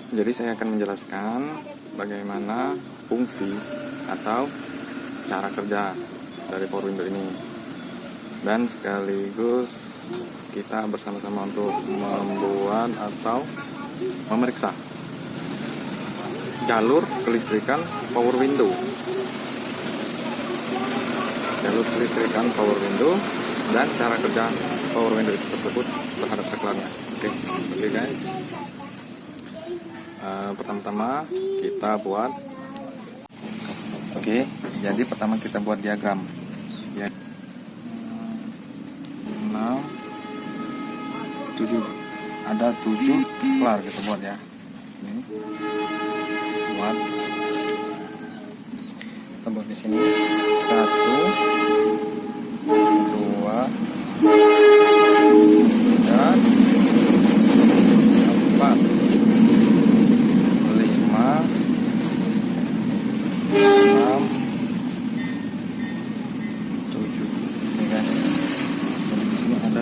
Jadi saya akan menjelaskan bagaimana fungsi atau cara kerja dari power window ini, dan sekaligus kita bersama-sama untuk membuat atau memeriksa jalur kelistrikan power window, dan cara kerja power window itu tersebut terhadap saklarnya. Oke guys. Pertama-tama kita buat. Jadi pertama kita buat diagram ya. 6 7 ada 7 saklar kita buat ya. Ini buat, kita buat di sini 1 2 3 4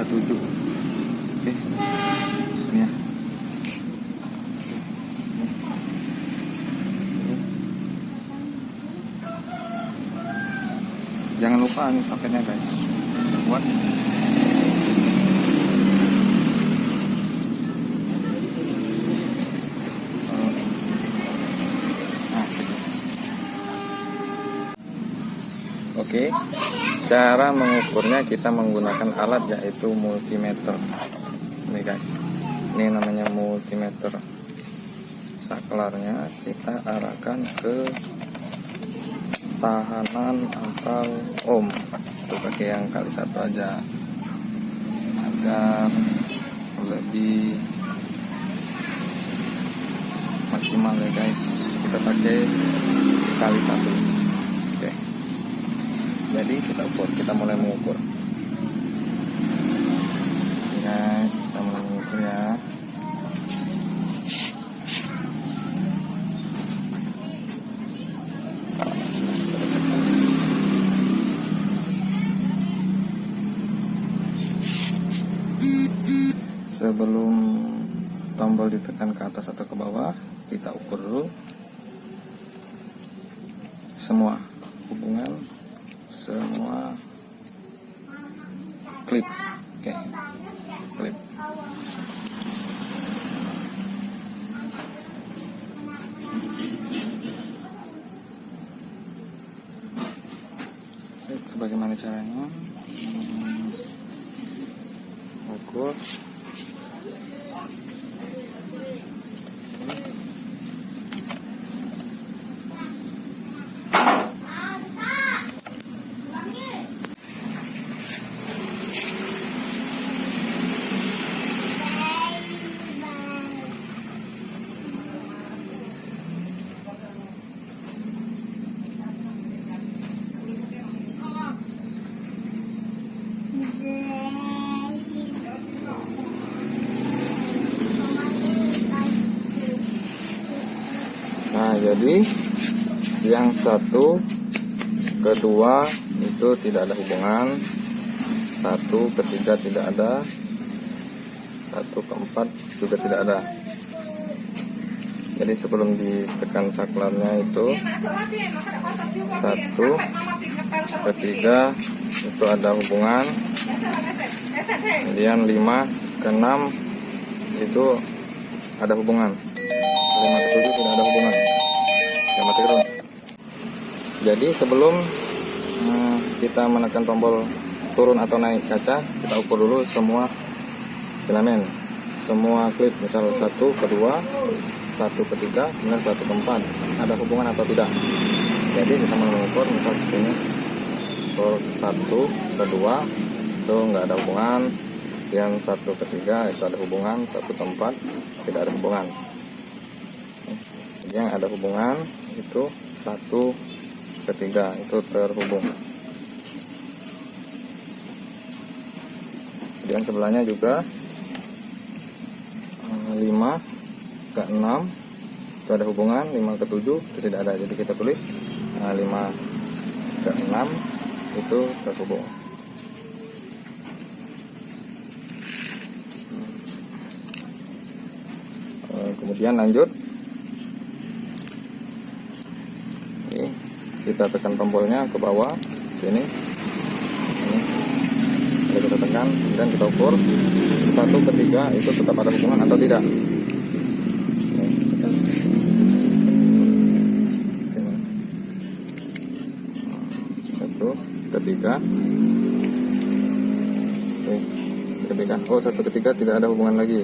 7. Oke, ini ya. Jangan lupa nih soketnya guys, buat Oke, cara mengukurnya kita menggunakan alat yaitu multimeter. Ini guys, ini namanya multimeter. Saklarnya kita arahkan ke tahanan atau ohm. Itu pakai yang kali 1 aja agar lebih maksimal ya guys. Kita pakai kali 1. Oke. Jadi kita mulai mengukur ya, kita mulai mengukur ya. Sebelum tombol ditekan ke atas atau ke bawah, kita ukur dulu semua hubungan, semua klip. Oke, klip. Bagaimana caranya? Ukur. Nah, jadi yang 1 ke 2 itu tidak ada hubungan, 1 ke 3 tidak ada, 1 ke 4 juga tidak ada. Jadi sebelum ditekan saklarnya itu 1 ke 3 itu ada hubungan, kemudian 5 ke 6 itu ada hubungan, 5 ke 7 tidak ada hubungan. Jadi sebelum kita menekan tombol turun atau naik kaca, kita ukur dulu semua filamen, semua klip, misal 1 ke 2, 1 ke 3, kemudian 1 ke 4 ada hubungan atau tidak. Jadi kita mengukur misal ini 1 ke 2 itu nggak ada hubungan, yang 1 ke 3 itu ada hubungan, 1 ke 4 tidak ada hubungan. Yang ada hubungan itu 1 ke 3 itu terhubung. Kemudian sebelahnya juga 5 ke 6 itu ada hubungan, 5 ke 7 itu tidak ada. Jadi kita tulis 5 ke 6 itu terhubung. Kemudian lanjut kita tekan tombolnya ke bawah sini. Lalu kita tekan dan kita ukur 1 ke 3 itu tetap ada hubungan atau tidak. Ketiga, oh 1 ke 3 tidak ada hubungan lagi,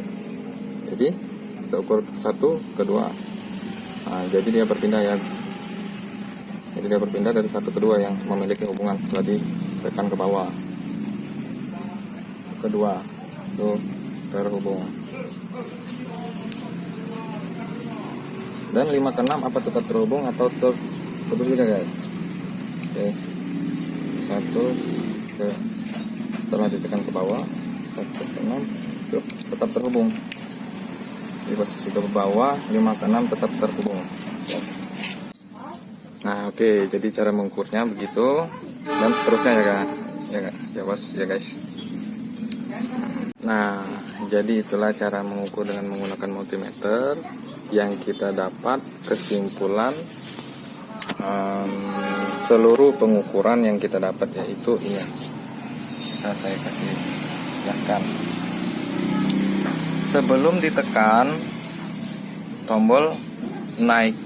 jadi kita ukur 1 ke 2. Nah, jadi dia berpindah ya, jadi dia berpindah dari 1 ke 2 yang memiliki hubungan setelah ditekan ke bawah. Kedua itu terhubung, dan 5 ke 6 apa tetap terhubung atau terputus juga guys. Oke, 1 ke, setelah ditekan ke bawah 1 ke 6 itu tetap terhubung di posisi ke bawah. 5 ke 6 tetap terhubung ya. Nah oke, jadi cara mengukurnya begitu dan seterusnya ya kak, ya bos ya guys. Nah jadi itulah cara mengukur dengan menggunakan multimeter yang kita dapat kesimpulan seluruh pengukuran yang kita dapat, yaitu ini. Saya kasih jelaskan. Sebelum ditekan tombol naik,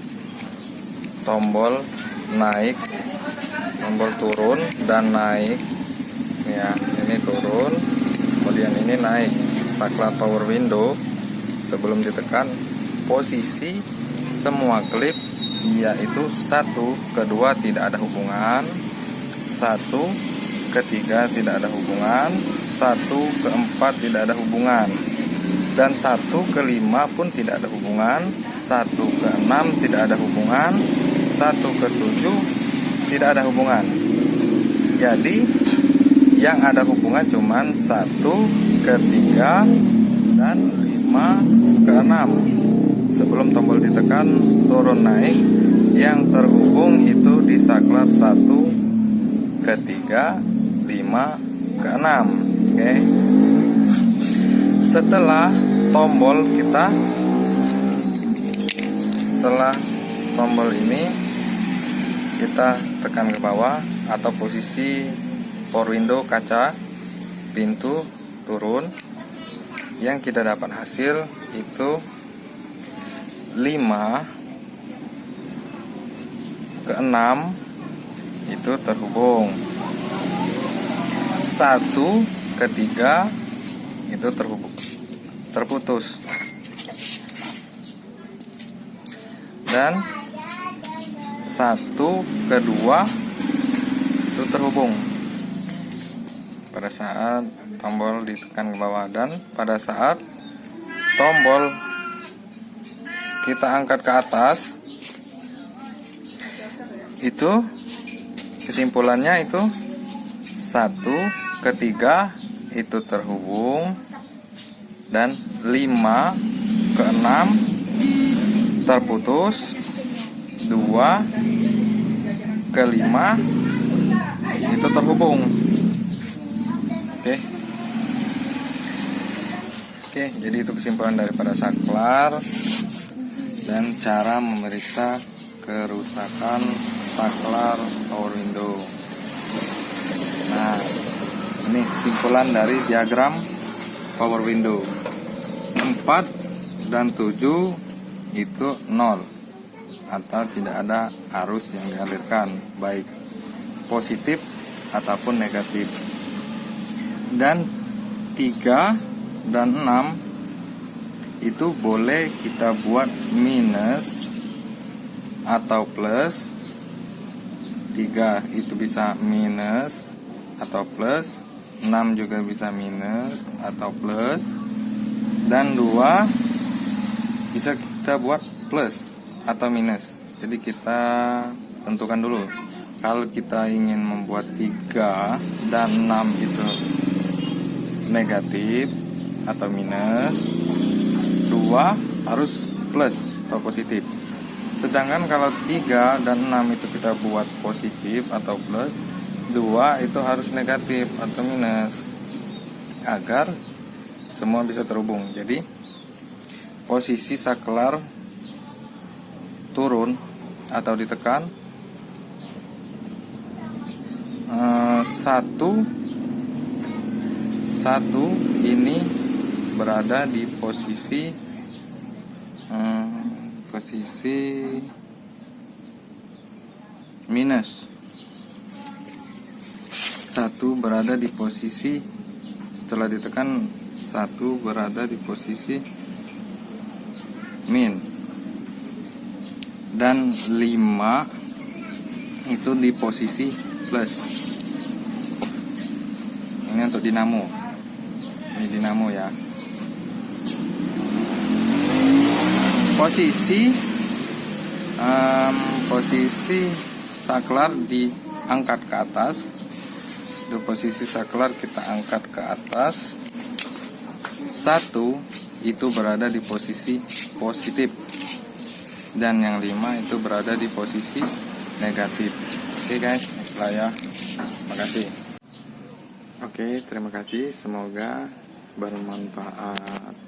tombol turun dan naik ya, ini turun kemudian ini naik. Saklar power window sebelum ditekan, posisi semua klip yaitu 1 ke 2 tidak ada hubungan, 1 ke 3 tidak ada hubungan, 1 ke 4 tidak ada hubungan, dan 1 ke 5 pun tidak ada hubungan, 1 ke 6 tidak ada hubungan, 1 ke 7 tidak ada hubungan. Jadi yang ada hubungan cuman 1 ke 3 dan 5 ke 6. Sebelum tombol ditekan turun naik, yang terhubung itu di saklar 1 ke 3, 5 ke 6. Oke. Setelah tombol ini kita tekan ke bawah atau posisi power window kaca pintu turun, yang kita dapat hasil itu 5 ke 6 itu terhubung, 1 ke 3 itu terputus, dan 1 ke 2 itu terhubung pada saat tombol ditekan ke bawah. Dan pada saat tombol kita angkat ke atas, itu kesimpulannya itu 1 ke 3 itu terhubung, dan 5 ke 6 terputus, 2 ke 5 itu terhubung. Oke, jadi itu kesimpulan daripada saklar dan cara memeriksa kerusakan saklar power window. Nah, ini kesimpulan dari diagram power window. 4 dan 7 itu 0 atau tidak ada arus yang dialirkan, baik positif ataupun negatif. Dan 3 dan 6 itu boleh kita buat minus atau plus. 3 itu bisa minus atau plus, 6 juga bisa minus atau plus, dan 2 bisa kita buat plus atau minus. Jadi kita tentukan dulu. Kalau kita ingin membuat 3 dan 6 itu negatif atau minus, 2 harus plus atau positif. Sedangkan kalau 3 dan 6 itu kita buat positif atau plus, 2 itu harus negatif atau minus, agar semua bisa terhubung. Jadi posisi saklar turun atau ditekan satu ini berada di posisi minus. Satu berada di posisi, setelah ditekan, satu berada di posisi min, dan 5 itu di posisi plus. Ini untuk dinamo. Ini dinamo ya. Posisi saklar diangkat ke atas. Di posisi saklar kita angkat ke atas. 1 itu berada di posisi positif, dan yang 5 itu berada di posisi negatif. Oke guys, lah ya. Makasih. Oke, terima kasih. Semoga bermanfaat.